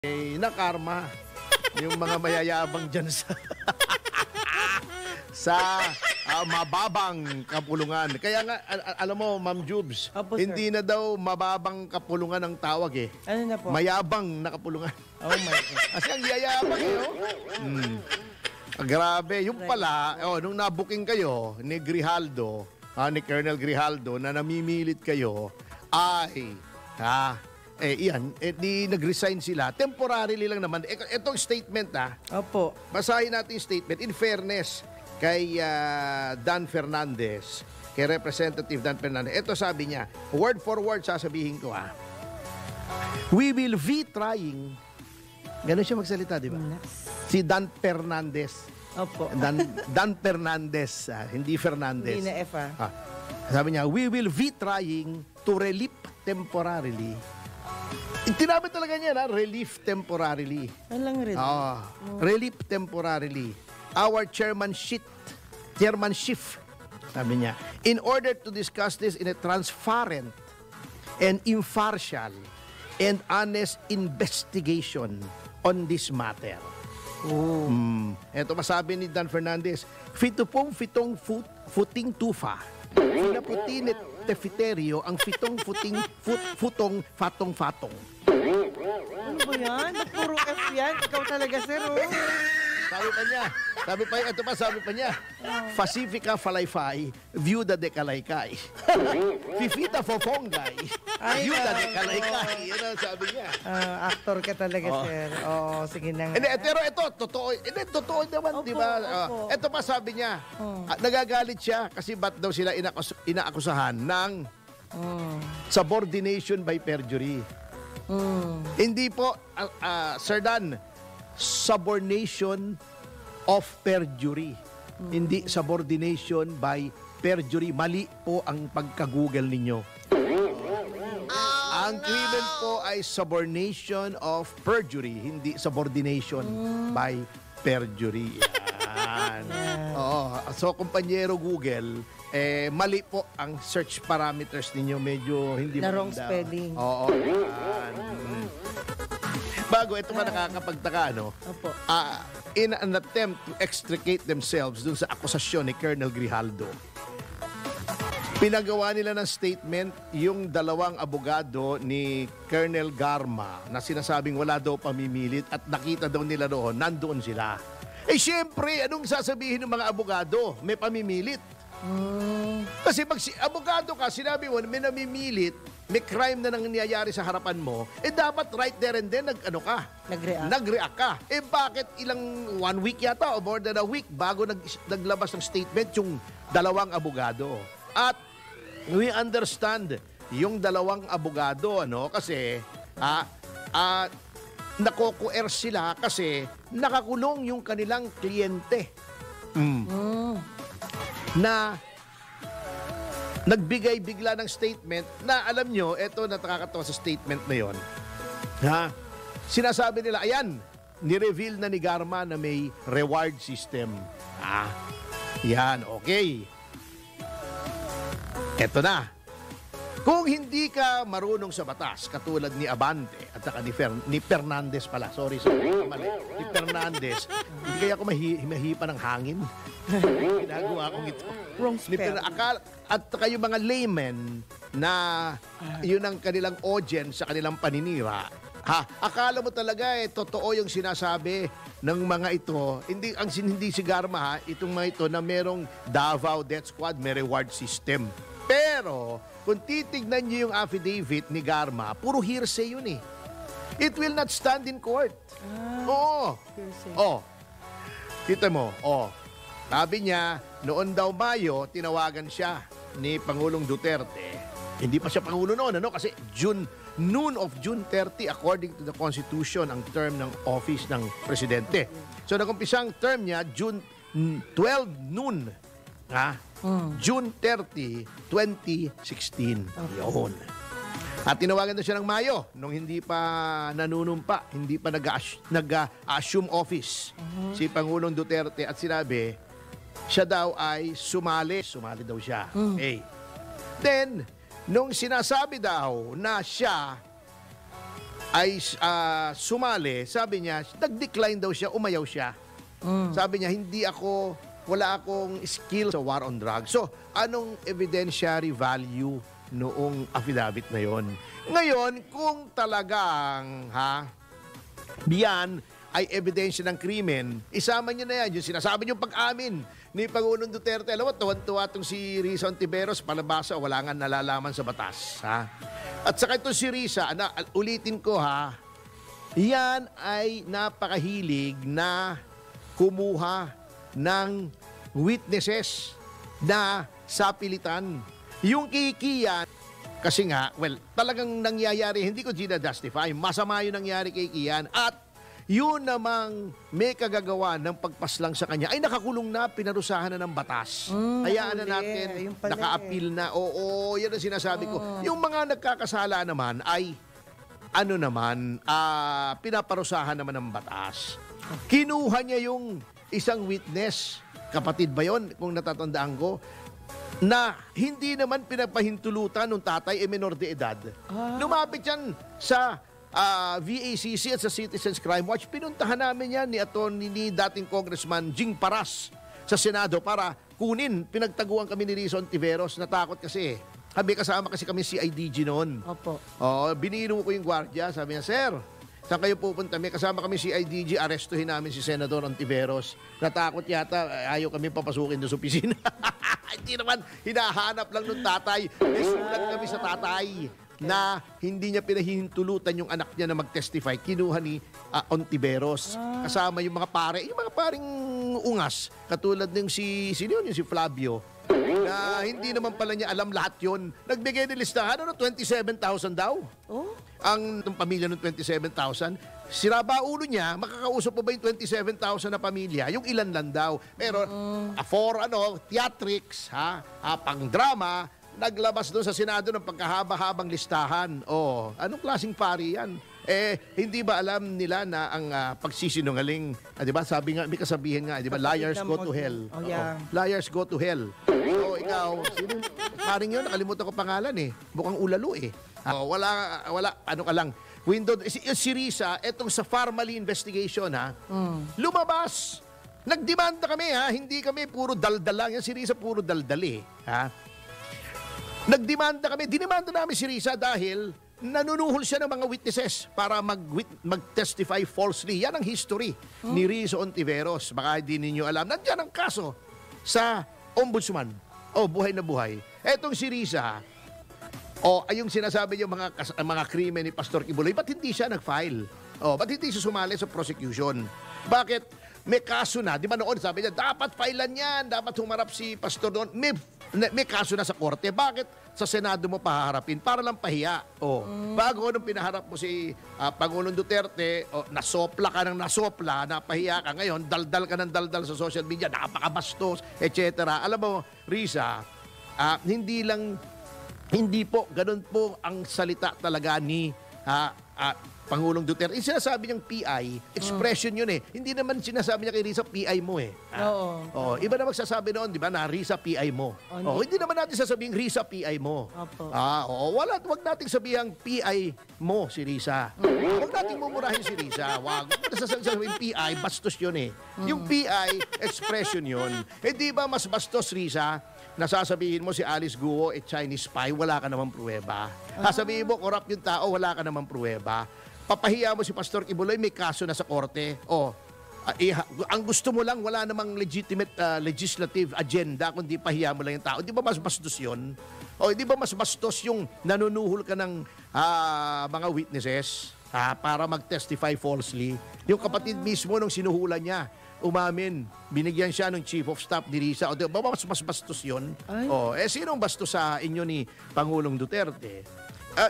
nakarma yung mga mayayabang dyan sa mababang kapulungan. Kaya nga, alam mo, Ma'am Jubes, Opo, hindi na daw mababang kapulungan ang tawag eh. Ano na po? Mayabang na kapulungan. Oh my God. Kasi ang yayabang eh, oh. Grabe. Yung pala, nung nabuking kayo ni Grijaldo, ni Colonel Grijaldo, na namimilit kayo, ay, iyan, di nag-resign sila. Temporarily lang naman. Itong statement, Opo. basahin natin yung statement. In fairness, kay Dan Fernandez, kay Representative Dan Fernandez, ito sabi niya, word for word sasabihin ko, we will be trying. Ganun siya magsalita, di ba? Si Dan Fernandez. Opo. Dan Fernandez, hindi Fernandez. Hindi na F, Sabi niya, we will be trying to relieve temporarily. Tinapit talaga niya relief temporarily. Walang rin. Relief temporarily. Our chairmanship, sabi niya, in order to discuss this in a transparent and impartial and honest investigation on this matter. Ito masabi ni Dan Fernandez, fitong futing tufa, pinaputinit tefiterio ang futong fatong. Ano ba yan? Puro F yan. Ikaw talaga, sir, Sabi pa niya, Pacifica Falayfay, Viuda de Kalaykay. Fifita Fofongay, Viuda de Kalaykay. Yan ang sabi niya. Actor ka talaga, sir. Oo, sige na nga. Pero ito, totoo naman, di ba? Ito pa sabi niya, nagagalit siya kasi ba't daw sila inaakusahan ng subordination by perjury. Hindi po, Sir Dan, subornation of perjury. Hindi subordination by perjury. Mali po ang pagka-Google ninyo. Ang krimen po ay subornation of perjury, hindi subordination by perjury. Yan. So, kumpanyero Google, mali po ang search parameters ninyo. Medyo hindi na wrong spelling. Oo. Yan. Bago, ito pa nakakapagtaka, Opo. In an attempt to extricate themselves dun sa akusasyon ni Colonel Grijaldo, pinagawa nila ng statement yung dalawang abogado ni Colonel Garma na sinasabing wala daw pamimilit at nakita daw nila doon, nandoon sila. Siyempre, anong sasabihin ng mga abogado? May pamimilit. Kasi pag abogado ka, sinabi mo, may namimilit, may crime na nangyayari sa harapan mo, dapat right there and then, nag-react ka. Bakit ilang 1 week yata o more than a week bago naglabas ng statement yung dalawang abogado? At we understand yung dalawang abogado, kasi nako-coerce sila kasi nakakulong yung kanilang kliyente. Na nagbigay bigla ng statement na alam nyo, eto nakakatawa sa statement na yon. Sinasabi nila, ayan, ni-reveal na ni Garma na may reward system. Yan, okay. Eto na. Kung hindi ka marunong sa batas, katulad ni Abante at saka ni Fernandez pala, sorry, mali. Ni Fernandez, hindi kaya ako mahipa ng hangin. Ginagawa kong ito. Wrong spell. At kayo mga laymen na yun ang kanilang audience sa kanilang paninira, akala mo talaga totoo yung sinasabi ng mga ito. Hindi si Garma, itong mga ito na merong Davao Death Squad, may reward system. Pero, kung titignan niyo yung affidavit ni Garma, puro hearsay yun eh. It will not stand in court. Hearsay. Kita mo, sabi niya, noon daw Mayo, tinawagan siya ni Pangulong Duterte. Hindi pa siya Pangulo noon, kasi noon of June 30, according to the Constitution, ang term ng office ng Presidente. So, nag-umpisang term niya, June 12 noon. June 30, 2016. Yun. At tinawagan na siya ng Mayo nung hindi pa nanunumpa, hindi pa nag-assume office si Pangulong Duterte at sinabi, siya daw ay sumali daw siya. Then, nung sinasabi daw na siya ay sumali, sabi niya, nag-decline daw siya, umayaw siya. Sabi niya, wala akong skill sa war on drugs. So, anong evidentiary value noong affidavit na yon? Ngayon, kung talagang, yan ay ebidensya ng krimen, isama niyo na yan, yung sinasabi niyong pag-amin ni Pangulong Duterte. Alam mo, tuwan-tuwa itong si Risa Ontiveros, palabasa, wala nga nalalaman sa batas. At saka ito si Risa, ulitin ko yan ay napakahilig na kumuha ng witnesses na sapilitan. Yung kikiyan, kasi nga, talagang nangyayari, hindi ko ginadustify, masama yung nangyari kay Kian. At yun namang may kagagawa ng pagpaslang sa kanya ay nakakulong na, pinarusahan na ng batas. Hayaan na natin, naka-appeal na. Oo, yan ang sinasabi ko. Yung mga nagkakasala naman ay, pinaparusahan naman ng batas. Kinuha niya yung isang witness, kapatid ba yun, kung natatandaan ko, na hindi naman pinapahintulutan ng tatay menor de edad. Lumapit yan sa VACC at sa Citizens Crime Watch. Pinuntahan namin yan ni dating Congressman Jing Paras sa Senado para kunin. Pinagtaguan kami ni Risa Ontiveros. Natakot kasi. Kasama kasi kami CIDG noon. Opo. Biniro ko yung gwardiya. Sabi niya, Sir, saan kayo pupunta? May kasama kami CIDG. Arestuhin namin si Senador Ontiveros. Natakot yata. Ayaw kami papasukin doon sa opisina. Hindi naman. Hinahanap lang ng tatay. May sulat kami sa tatay na hindi niya pinahihintulutan yung anak niya na mag-testify. Kinuha ni Ontiveros. Kasama yung mga paring ungas. Katulad ng si Flavio, na hindi naman pala niya alam lahat yon. Nagbigay ng listahan, 27,000 daw. Ang pamilya ng 27,000. Siraba ulo niya, makakausap pa ba yung 27,000 na pamilya? Yung ilan lang daw. Pero for theatrics, pang drama, naglabas doon sa Senado ng pagkahaba-habang listahan. Anong klaseng pari yan? Hindi ba alam nila na ang pagsisinungaling, di ba? Sabi nga, may kasabihin nga, di ba? Liars go to hell. Liars go to hell. Ikaw, sino? Paring yun, nakalimutan ko pangalan Bukang ulalo wala, ano ka lang. Si Risa, etong sa Farmally investigation, lumabas. Nagdemanda kami, hindi kami puro daldal lang. Yan si Risa puro daldal Nagdemanda kami. Dinemanda namin si Risa dahil nanunuhol siya ng mga witnesses para mag-testify falsely. Yan ang history ni Risa Ontiveros. Baka hindi ninyo alam. Nandiyan ang kaso sa ombudsman. Buhay na buhay. Etong si Risa, ay yung sinasabi niyo mga krimen ni Pastor Kibuloy, ba't hindi siya nag-file? Ba't hindi siya sumali sa prosecution? Bakit? May kaso na. Di ba noon sabi niya, dapat filean yan, dapat humarap si Pastor doon. May kaso na sa korte. Bakit sa Senado mo pahaharapin? Para lang pahiya. Bago nung pinaharap mo si Pangulong Duterte, nasopla ka ng nasopla, napahiya ka. Ngayon, daldal ka ng daldal sa social media, napakabastos, etc. Alam mo, Risa, hindi po, ganun po ang salita talaga ni Pangulong Duterte. Yung sinasabi niyang PI, expression yun Hindi naman sinasabi niya kay Risa, PI mo Iba na magsasabi noon, di ba, na Risa, PI mo. Hindi naman natin sasabihin Risa, PI mo. Wag nating sabihang PI mo si Risa. Wag nating mumurahin si Risa. Wag sasabihin PI, bastos yun Yung PI, expression yun. Di ba mas bastos, Risa, nasasabihin mo si Alice Guo Chinese spy, wala ka namang pruweba. Sasabihin mo, corrupt yung tao, wala ka namang pruweba. Papahiya mo si Pastor Kibuloy, may kaso na sa korte. Ang gusto mo lang, wala namang legitimate legislative agenda, kundi pahiya mo lang yung tao. Di ba mas bastos yun? Di ba mas bastos yung nanunuhol ka ng mga witnesses para mag-testify falsely? Yung kapatid mismo nung sinuhulan niya, umamin, binigyan siya ng chief of staff ni Risa. Di ba mas bastos yun? Sinong bastos sa inyo ni Pangulong Duterte?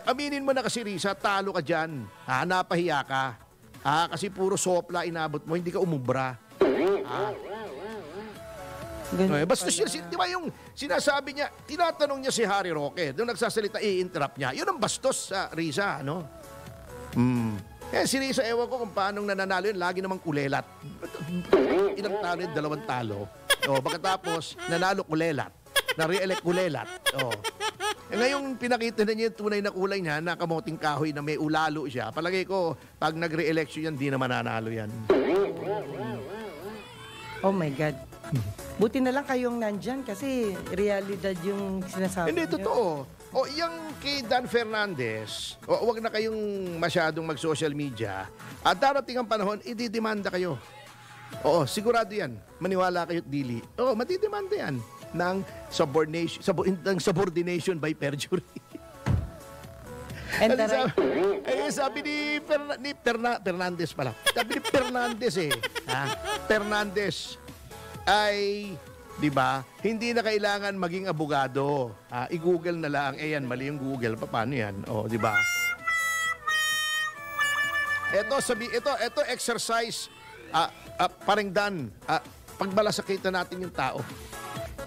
Aminin mo na kasi, Risa, talo ka dyan. Napahiya ka. Kasi puro sopla inabot mo, hindi ka umubra. Basta siya, di ba yung sinasabi niya, tinatanong niya si Harry Roque, doon nagsasalita, i-interrupt niya. Yun ang bastos sa Risa, si Risa, ewan ko kung paanong nananalo yun, lagi namang kulelat. Ilang talo yun, 2 talo. Pagkatapos, nanalo kulelat. Na-re-elect kulelat. Ngayong pinakita na niya yung tunay na kulay niya, na kamoting kahoy na may ulalo siya, palagay ko, pag nag-re-election yan, di na mananalo yan. Oh my God. Buti na lang kayong nandyan kasi realidad yung sinasabi Hindi, niyo. totoo. O, yung kay Dan Fernandez, wag na kayong masyadong mag-social media. At darating ang panahon, ididemanda kayo. Oo, sigurado yan. Maniwala kayo't dili. Oo, matidemanda yan ng subordination by perjury. And Sabi ni Fernandez pala. Sabi ni Fernandez Fernandez ay, di ba, hindi na kailangan maging abogado. I-google na lang. Yan, mali yung Google. Paano yan? O, di ba? Ito exercise. Paringdan. Pagbalasakitan natin yung tao.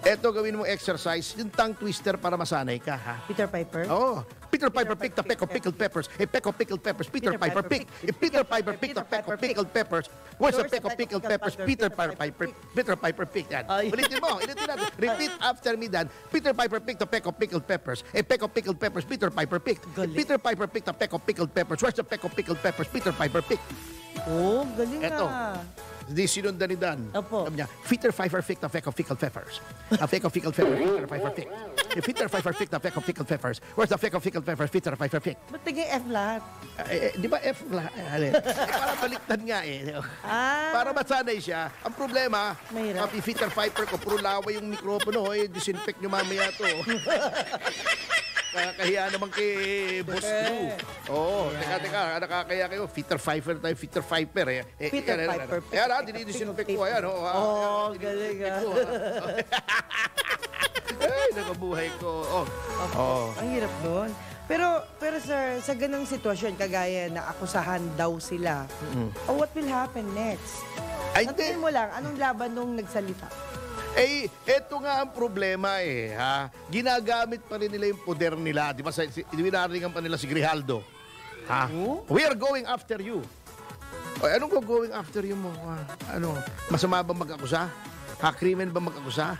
Ito gawin mo exercise, yung tongue twister para masanay ka, ha? Peter Piper? Oh, Peter Piper picked a peck of pickled peppers. A peck of pickled peppers. Peter Piper picked. If Peter Piper picked a peck of pickled peppers, where's a peck of pickled peppers? Peter Piper picked. Yan. Ulitin natin. Repeat after me, Dan. Peter Piper picked a peck of pickled peppers. A peck of pickled peppers. Peter Piper picked. If Peter Piper picked a peck of pickled peppers, where's a peck of pickled peppers? Peter Piper picked. Oh, galing Eto. na. Di sinundan ni Dan. Opo. Sabi niya, Peter Piper picked a peck of pickled peppers. A peck of pickled peppers, Peter Piper picked. If Peter Piper picked a peck of pickled peppers, where's the peck of pickled peppers? Peter Piper picked. Ba't naging F lahat? Di ba F lang? Para baliktad nga eh. Para masanay siya. Ang problema, Mahirap. Peter Piper ko, puro laway yung mikropono. Disinfect nyo mamaya to. Nakakahiya naman kay Boss Drew. Oo, teka, nakakaya kayo. Peter Piper tayo, Peter Piper eh. Peter Piper. Ayan dinidisinfect ko. Ayan, Oh, galing ah. Ay, nakabuhay ko. Ang hirap nun. Pero sir, sa ganung sitwasyon, kagaya na akusahan daw sila, what will happen next? Ay, Sa tingin mo lang, anong laban nung nagsalita? Eto nga ang problema ha. Ginagamit pa rin nila yung poder nila. Di ba, inaringan pa nila si Grijaldo. Ha? We are going after you. O, anong going after you mo? Masama ba mag-akusa? Krimen ba mag-akusa?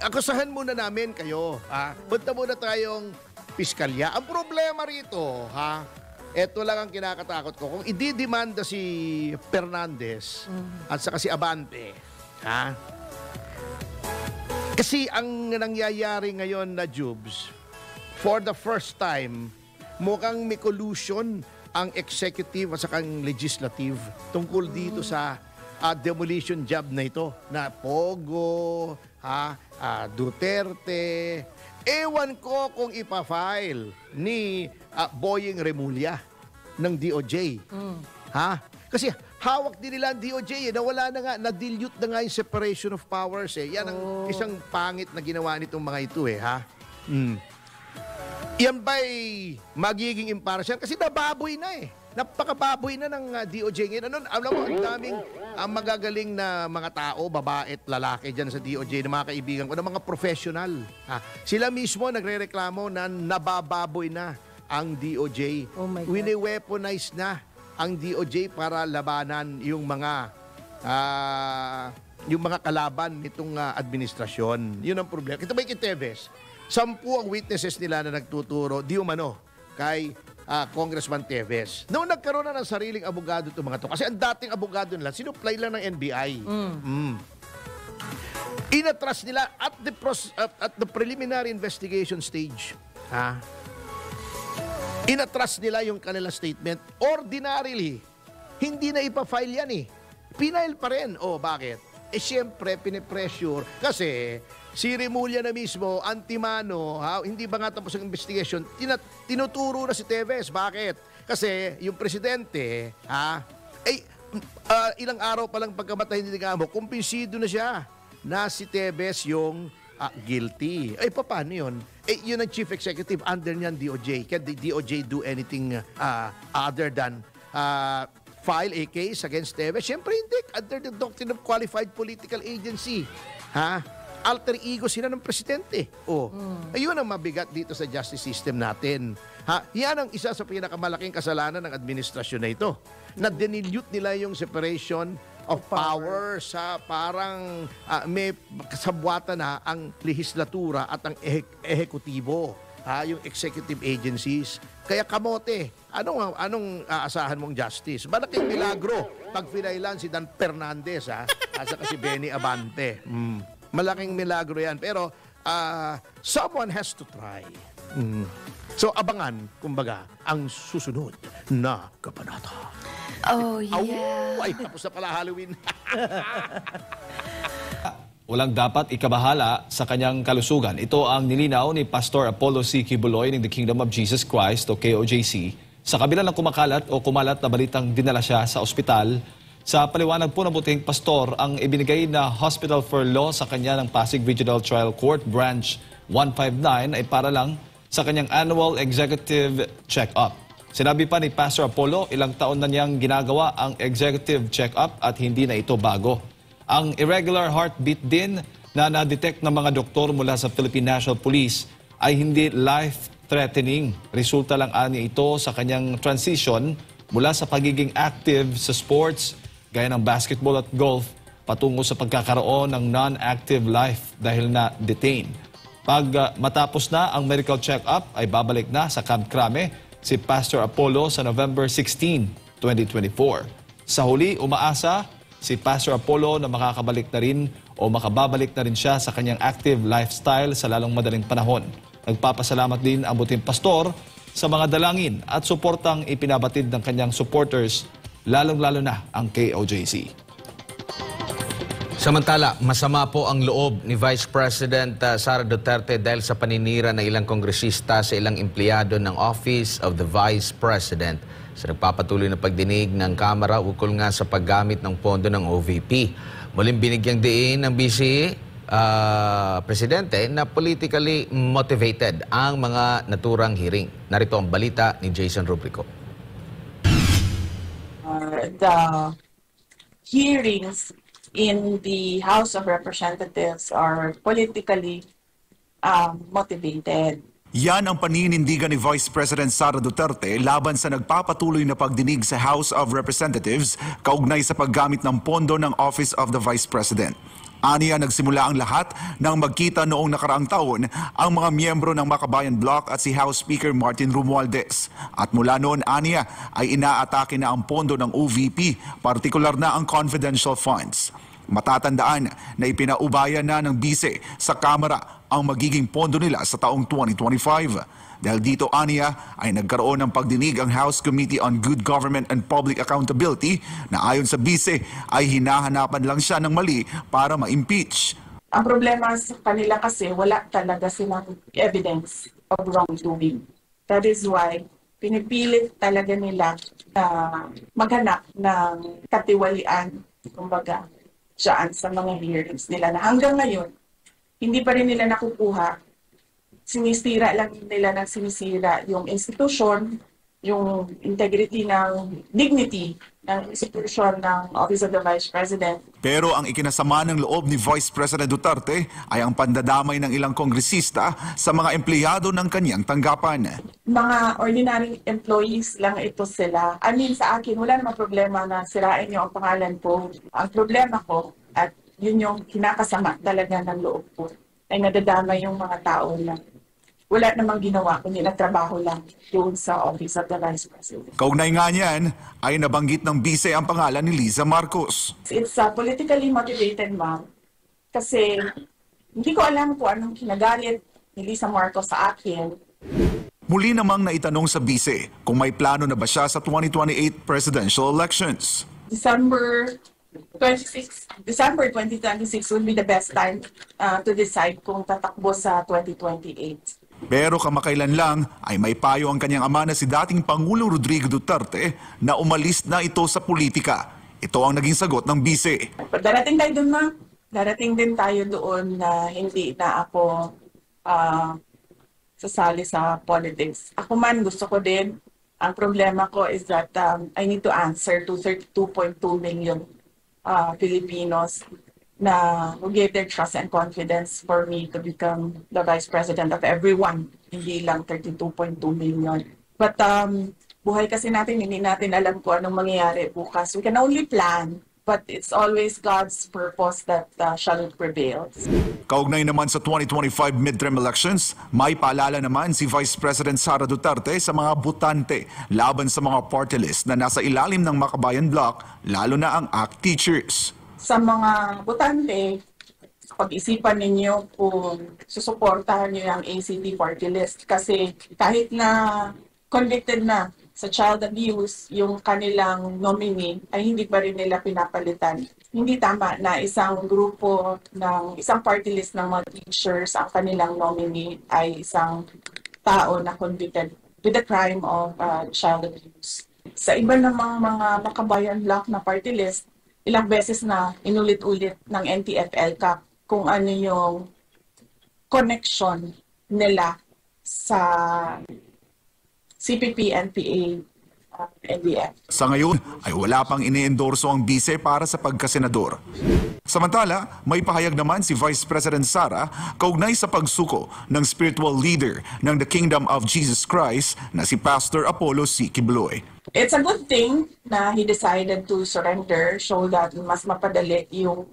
Akusahan muna namin kayo. Punta muna tayong piskalya. Ang problema rito, eto lang ang kinakatakot ko. Kung ididemanda si Fernandez at saka si Abante, kasi ang nangyayari ngayon na Jubes, for the first time, mukhang may collusion ang executive at saka ang legislative tungkol dito sa demolition job na ito. Na Pogo, Duterte. Ewan ko kung ipa-file ni Boying Remulla ng DOJ. Kasi hawak din nila ang DOJ nawala na nga, na-dilute na nga yung separation of powers Yan ang isang pangit na ginawa nitong mga ito Yan ba'y magiging impartial? Kasi nababoy na Napakababoy na ng DOJ ngayon. Alam mo, ang daming magagaling na mga tao, babae at lalaki dyan sa DOJ, na mga kaibigan ko, na mga professional. Sila mismo nagre-reklamo na nabababoy na ang DOJ. Oh my God. Wini-weaponize na ang DOJ para labanan yung mga kalaban nitong administrasyon. Yun ang problema. Kita ba kay Teves? 10 ang witnesses nila na nagtuturo di umano kay Congressman Teves. Noong nagkaroon na ng sariling abogado itong mga to, kasi ang dating abogado nila, sinupply lang ng NBI. Inatras nila at the preliminary investigation stage. Inatras nila yung kanilang statement. Ordinarily, hindi na ipa-file yan Pinail pa rin. Bakit? Siyempre, pinipressure. Kasi si Remulla na mismo, antimano, hindi ba nga tapos ang investigation, tinuturo na si Teves. Bakit? Kasi yung presidente, ilang araw pa lang pagkamatay ni Digamo, kumpinsido na siya na si Teves yung guilty. Paano yun? Yun ang chief executive, under niyan DOJ. Can the DOJ do anything other than file a case against Teves? Siyempre hindi. Under the doctrine of qualified political agency. Alter ego sila ng presidente. Ayun ang mabigat dito sa justice system natin. Yan ang isa sa pinakamalaking kasalanan ng administrasyon na ito. Na denilute nila yung separation of power sa parang may kasabwatan na ang lehislatura at ang ehekutibo. yung executive agencies. Kaya kamote, anong aasahan mong justice? Malaking milagro pag finailan si Dan Fernandez, at saka si Benny Abante. Malaking milagro yan. Pero someone has to try. So abangan, kumbaga, ang susunod na kabanata. Oh, yeah. Ay, tapos na pala Halloween. Walang dapat ikabahala sa kanyang kalusugan. Ito ang nilinaw ni Pastor Apollo C. Kibuloy ng The Kingdom of Jesus Christ o KOJC sa kabila ng kumalat na balitang dinala siya sa ospital. Sa paliwanag po ng butihing pastor, ang ibinigay na Hospital for Law sa kanya ng Pasig Regional Trial Court Branch 159 ay para lang sa kanyang annual executive check-up. Sinabi pa ni Pastor Apollo, ilang taon na niyang ginagawa ang executive check-up at hindi na ito bago. Ang irregular heartbeat din na na-detect ng mga doktor mula sa Philippine National Police ay hindi life-threatening. Resulta lang ani ito sa kanyang transition mula sa pagiging active sa sports gaya ng basketball at golf patungo sa pagkakaroon ng non-active life dahil na-detain. Pag matapos na ang medical check-up ay babalik na sa Camp Crame si Pastor Apollo sa November 16, 2024. Sa huli, umaasa si Pastor Apollo na makakabalik na rin o makababalik na rin siya sa kanyang active lifestyle sa lalong madaling panahon. Nagpapasalamat din ang buting pastor sa mga dalangin at suportang ipinabatid ng kanyang supporters, lalong-lalo na ang KOJC. Samantala, masama po ang loob ni Vice President Sara Duterte dahil sa paninira ng ilang kongresista sa ilang empleyado ng Office of the Vice President sa nagpapatuloy na pagdinig ng Kamara ukol nga sa paggamit ng pondo ng OVP. Muling binigyang diin ng Vice Presidente na politically motivated ang mga naturang hearing. Narito ang balita ni Jason Rubrico. The hearings in the House of Representatives are politically motivated. Yan ang paninindigan ni Vice President Sara Duterte laban sa nagpapatuloy na pagdinig sa House of Representatives kaugnay sa paggamit ng pondo ng Office of the Vice President. Aniya, nagsimula ang lahat nang magkita noong nakaraang taon ang mga miyembro ng Makabayan Bloc at si House Speaker Martin Romualdez. At mula noon, aniya, ay inaatake na ang pondo ng OVP, partikular na ang confidential funds. Matatandaan na ipinaubaya na ng bise sa Kamara ang magiging pondo nila sa taong 2025. Dahil dito, aniya, ay nagkaroon ng pagdinig ang House Committee on Good Government and Public Accountability na ayon sa bise ay hinahanapan lang siya ng mali para ma-impeach. Ang problema sa kanila kasi wala talaga silang evidence of wrongdoing. That is why pinipilit talaga nila maghanap ng katiwalian, kumbaga, dyan sa mga hearings nila na hanggang ngayon, hindi pa rin nila nakukuha. Sinisira lang nila ng sinisira yung institution, yung integrity ng dignity ng institution ng Office of the Vice President. Pero ang ikinasama ng loob ni Vice President Duterte ay ang pandadamay ng ilang kongresista sa mga empleyado ng kanyang tanggapan. Mga ordinary employees lang ito sila. I mean, sa akin, wala namang problema na sirain niyo ang pangalan ko. Ang problema ko, at yun yung kinakasama talaga ng loob ko, ay nadadamay yung mga tao na wala namang ginawa, kundi nagtrabaho lang doon sa Office of the Vice President. Kaugnay nga niyan ay nabanggit ng bise ang pangalan ni Liza Marcos. It's politically motivated, ma'am. Kasi hindi ko alam kung anong kinagalit ni Liza Marcos sa akin. Muli namang naitanong sa bise kung may plano na ba siya sa 2028 presidential elections. December 2026 will be the best time to decide kung tatakbo sa 2028. Pero kamakailan lang ay may payo ang kanyang ama na si dating Pangulong Rodrigo Duterte na umalis na ito sa politika. Ito ang naging sagot ng bise. Darating tayo doon, ma. Darating din tayo doon na hindi na ako sasali sa politics. Ako man, gusto ko din. Ang problema ko is that I need to answer to 32.2 million Filipinos na who gave their trust and confidence for me to become the Vice President of everyone, hindi lang 32.2 million. But buhay kasi natin, hindi natin alam kung anong mangyayari bukas. We can only plan, but it's always God's purpose that shall prevail. Kaugnay naman sa 2025 midterm elections, may paalala naman si Vice President Sara Duterte sa mga botante laban sa mga party list na nasa ilalim ng Makabayan Bloc, lalo na ang ACT teachers. Sa mga botante, pag-isipan ninyo kung susuportahan niyo yung ACT party list kasi kahit na convicted na sa child abuse, yung kanilang nominee ay hindi pa rin nila pinapalitan. Hindi tama na isang grupo ng isang party list ng mga teachers, ang kanilang nominee ay isang tao na convicted with the crime of child abuse. Sa iba namang mga Makabayan Bloc na party list, ilang beses na inulit-ulit ng NTF-ELCAC kung ano yung connection nila sa CPP, NPA, NDF. Sa ngayon ay wala pang ine-endorso ang bise para sa pagkasenador. Samantala, may pahayag naman si Vice President Sara kaugnay sa pagsuko ng spiritual leader ng The Kingdom of Jesus Christ na si Pastor Apollo C. Kibuloy. It's a good thing na he decided to surrender so that mas mapadali yung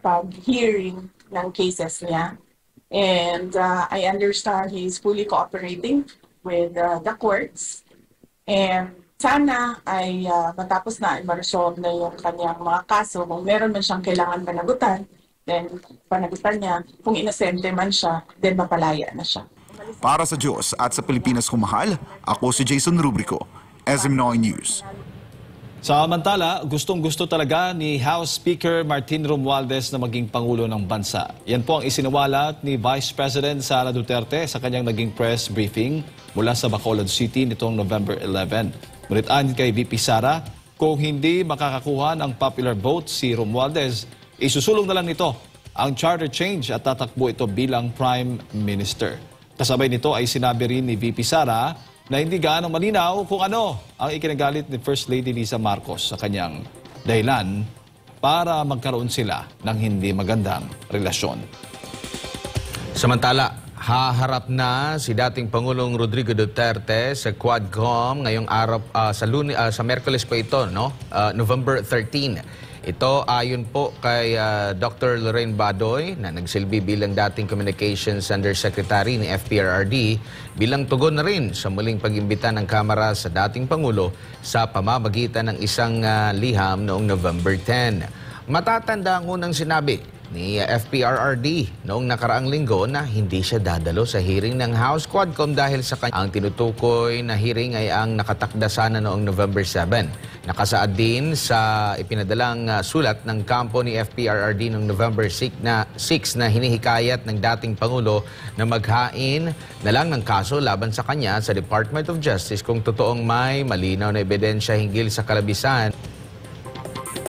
pag-hearing ng cases niya. And I understand he's fully cooperating with the courts. And sana ay matapos na, ma-resolve na yung kanyang mga kaso. Kung meron man siyang kailangan panagutan, then panagutan niya. Kung inosente man siya, then mapalaya na siya. Para sa Diyos at sa Pilipinas kumahal, ako si Jason Rubrico, SM9 News. Samantala, gustong-gusto talaga ni House Speaker Martin Romualdez na maging Pangulo ng Bansa. Yan po ang isinawalat ni Vice President Sara Duterte sa kanyang naging press briefing mula sa Bacolod City nitong November 11. Ngunit ayon kay VP Sara, kung hindi makakakuha ng popular vote si Romualdez, isusulong na lang nito ang charter change at tatakbo ito bilang Prime Minister. Kasabay nito ay sinabi rin ni VP Sara na hindi gaano malinaw kung ano ang ikinagalit ni First Lady Lisa Marcos sa kanyang dahilan para magkaroon sila ng hindi magandang relasyon. Samantala, haharap na si dating Pangulong Rodrigo Duterte sa Quadcom ngayong araw sa Miyerkules po ito, no? November 13. Ito ayon po kay Dr. Lorraine Badoy na nagsilbi bilang dating Communications Undersecretary ni FPRRD bilang tugon na rin sa muling pag-imbita ng Kamara sa dating Pangulo sa pamamagitan ng isang liham noong November 10. Matatanda ang unang sinabi ni FPRRD noong nakaraang linggo na hindi siya dadalo sa hearing ng House Quadcom dahil sa kanya. Ang tinutukoy na hearing ay ang nakatakda sana noong November 7. Nakasaad din sa ipinadalang sulat ng kampo ni FPRRD noong November 6 na hinihikayat ng dating Pangulo na maghain na lang ng kaso laban sa kanya sa Department of Justice kung totoong may malinaw na ebidensya hinggil sa kalabisan